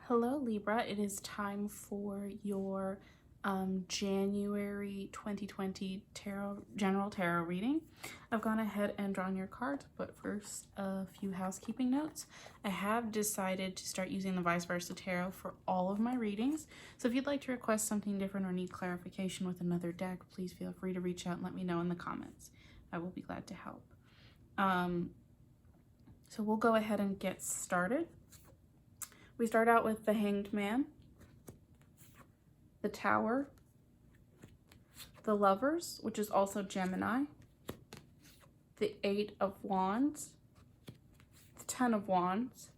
Hello Libra, it is time for your January 2020 general tarot reading. I've gone ahead and drawn your cards, but first a few housekeeping notes. I have decided to start using the vice versa tarot for all of my readings. So if you'd like to request something different or need clarification with another deck, please feel free to reach out and let me know in the comments. I will be glad to help. So we'll go ahead and get started. We start out with the Hanged Man, the Tower, the Lovers, which is also Gemini, the Eight of Wands, the Ten of Wands,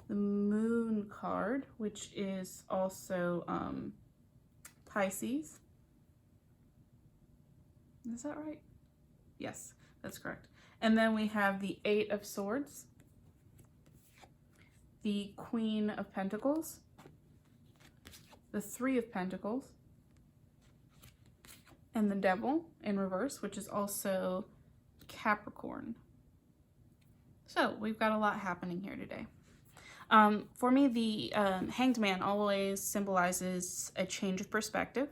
the Moon card, which is also Pisces. Is that right? Yes, that's correct. And then we have the Eight of Swords, the Queen of Pentacles, the Three of Pentacles, and the Devil in reverse, which is also Capricorn. So we've got a lot happening here today. For me, the Hanged Man always symbolizes a change of perspective,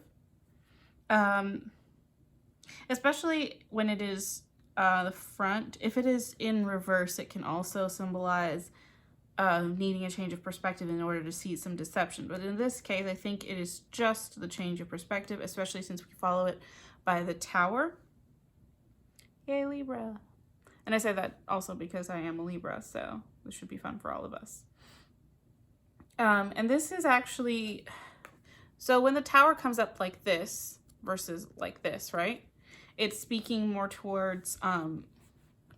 especially when it is the front. If it is in reverse, it can also symbolize needing a change of perspective in order to see some deception. But in this case, I think it is just the change of perspective, especially since we follow it by the Tower. Yay, Libra. And I say that also because I am a Libra, so this should be fun for all of us. And this is actually, so when the Tower comes up like this versus like this, right? It's speaking more towards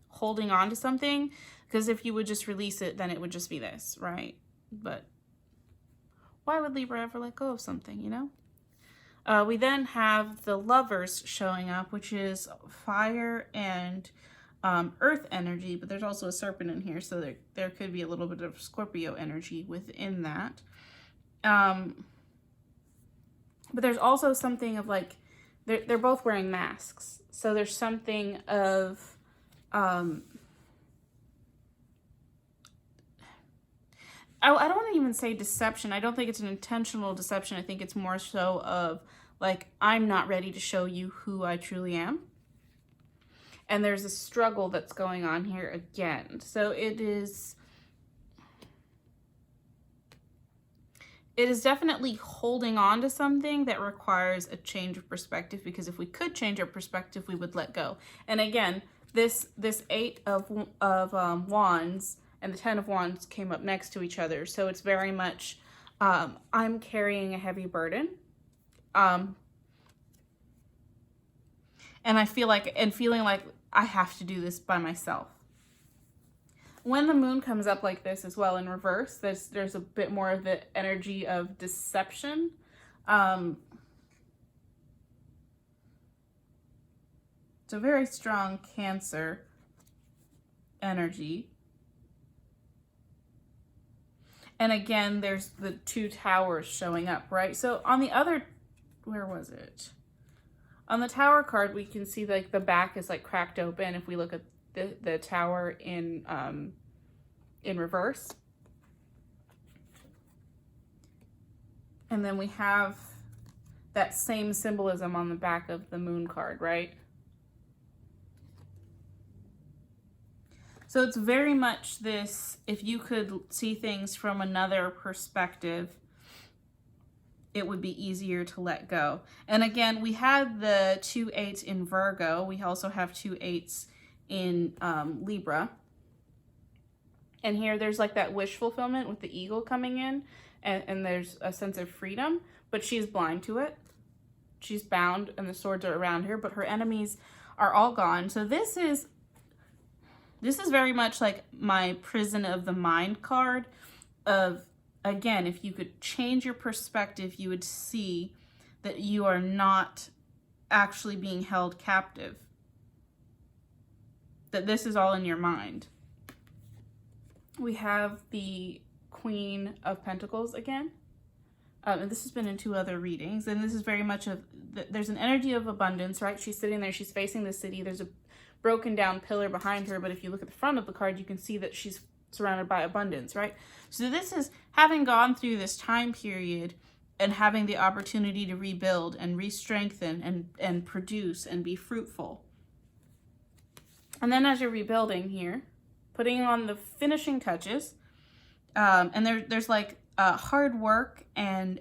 holding on to something, because if you would just release it, then it would just be this, right? But why would Libra ever let go of something, you know? We then have the Lovers showing up, which is fire and earth energy, but there's also a serpent in here, so there could be a little bit of Scorpio energy within that. But there's also something of like, they're both wearing masks. So there's something of, I don't want to even say deception. I don't think it's an intentional deception. I think it's more so of like, I'm not ready to show you who I truly am. And there's a struggle that's going on here again. So it is definitely holding on to something that requires a change of perspective, because if we could change our perspective, we would let go. And again, this Eight of Wands and the Ten of Wands came up next to each other. So it's very much, I'm carrying a heavy burden. And I feel like, and feeling like I have to do this by myself. When the Moon comes up like this as well in reverse, there's a bit more of the energy of deception. It's a very strong Cancer energy. And again, there's the two towers showing up, right? So on the other, where was it? On the Tower card, we can see like the back is like cracked open if we look at the Tower in reverse. And then we have that same symbolism on the back of the Moon card, right? So it's very much this, if you could see things from another perspective, it would be easier to let go. And again, we had the 2 8s in Virgo. We also have 2 8s in Libra. And here there's like that wish fulfillment with the eagle coming in, and there's a sense of freedom, but she's blind to it. She's bound and the swords are around her, but her enemies are all gone. So this is very much like my prison of the mind card of, again, if you could change your perspective, you would see that you are not actually being held captive. That this is all in your mind. We have the Queen of Pentacles again. And this has been in 2 other readings. And this is very much of, there's an energy of abundance, right? She's sitting there, she's facing the city. There's a broken down pillar behind her. But if you look at the front of the card, you can see that she's surrounded by abundance, right? So this is having gone through this time period and having the opportunity to rebuild and re-strengthen and produce and be fruitful. And then as you're rebuilding here, putting on the finishing touches, and there's like hard work and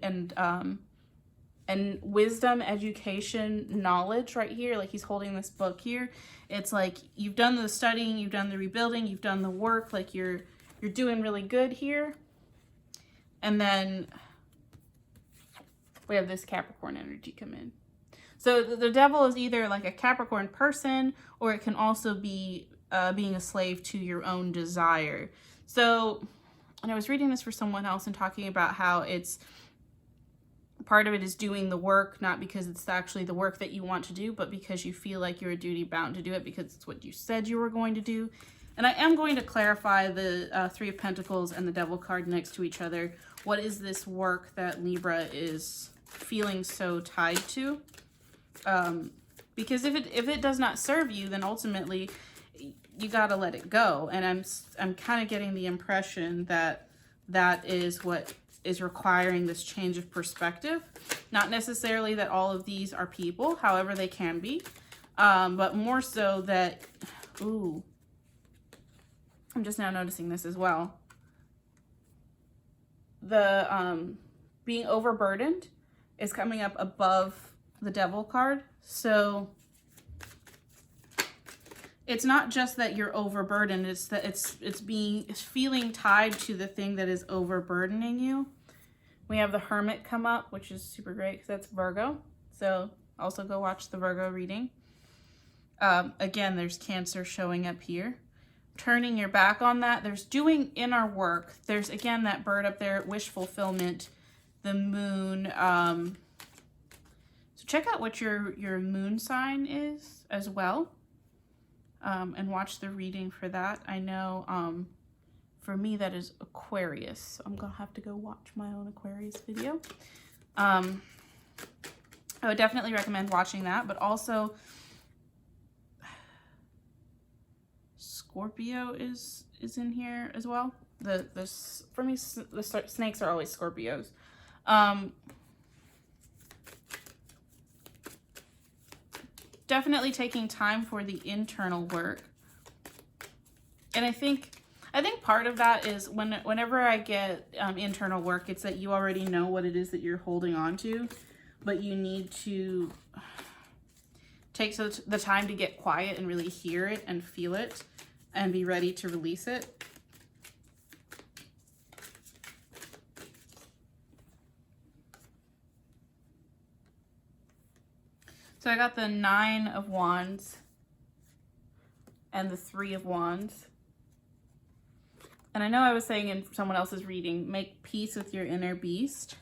wisdom, education, knowledge right here. Like he's holding this book here. It's like you've done the studying, you've done the rebuilding, you've done the work. Like you're doing really good here. And then we have this Capricorn energy come in. So the devil is either like a Capricorn person, or it can also be being a slave to your own desire. So, and I was reading this for someone else and talking about how it's part of it is doing the work, not because it's actually the work that you want to do, but because you feel like you're a duty bound to do it because it's what you said you were going to do. And I am going to clarify the Three of Pentacles and the Devil card next to each other. What is this work that Libra is feeling so tied to? Because if it does not serve you, then ultimately you got to let it go. And I'm kind of getting the impression that that is what is requiring this change of perspective. Not necessarily that all of these are people, however they can be, but more so that, ooh, I'm just now noticing this as well. The being overburdened is coming up above the Devil card. So it's not just that you're overburdened, it's that it's feeling tied to the thing that is overburdening you. We have the Hermit come up, which is super great because that's Virgo. So also go watch the Virgo reading. Again, there's Cancer showing up here. Turning your back on that. There's doing inner work. There's, again, that bird up there, wish fulfillment, the moon. So check out what your moon sign is as well. And watch the reading for that. I know for me that is Aquarius. So I'm going to have to go watch my own Aquarius video. I would definitely recommend watching that, but also Scorpio is in here as well. For me, the snakes are always Scorpios. Definitely taking time for the internal work. And I think part of that is whenever I get internal work, it's that you already know what it is that you're holding on to, but you need to take the time to get quiet and really hear it and feel it and be ready to release it. So I got the Nine of Wands and the Three of Wands. And I know I was saying in someone else's reading, make peace with your inner beast.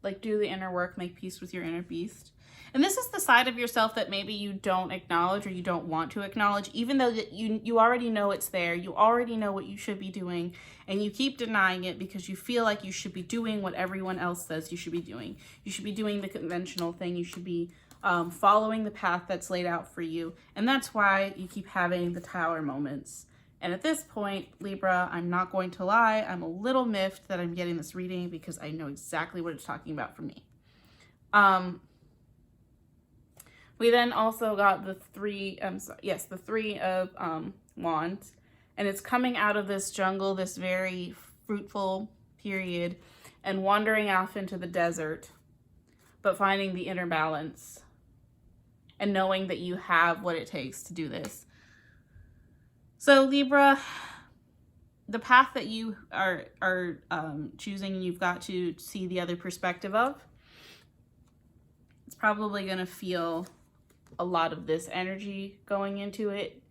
Like do the inner work, make peace with your inner beast. And this is the side of yourself that maybe you don't acknowledge or you don't want to acknowledge, even though that you already know it's there. You already know what you should be doing, and you keep denying it because you feel like you should be doing what everyone else says you should be doing. You should be doing the conventional thing. You should be following the path that's laid out for you. And that's why you keep having the Tower moments. And at this point, Libra, I'm not going to lie, I'm a little miffed that I'm getting this reading because I know exactly what it's talking about for me. We then also got the Three of Wands, and it's coming out of this jungle, this very fruitful period, and wandering off into the desert, but finding the inner balance and knowing that you have what it takes to do this. So Libra, the path that you are choosing, you've got to see the other perspective of. It's probably going to feel a lot of this energy going into it,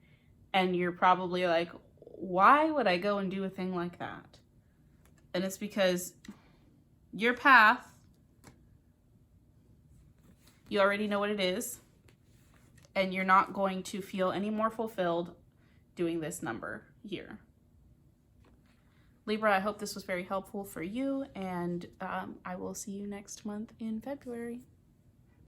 and you're probably like, why would I go and do a thing like that? And it's because your path, you already know what it is, and you're not going to feel any more fulfilled doing this number here. Libra, I hope this was very helpful for you, and I will see you next month in February.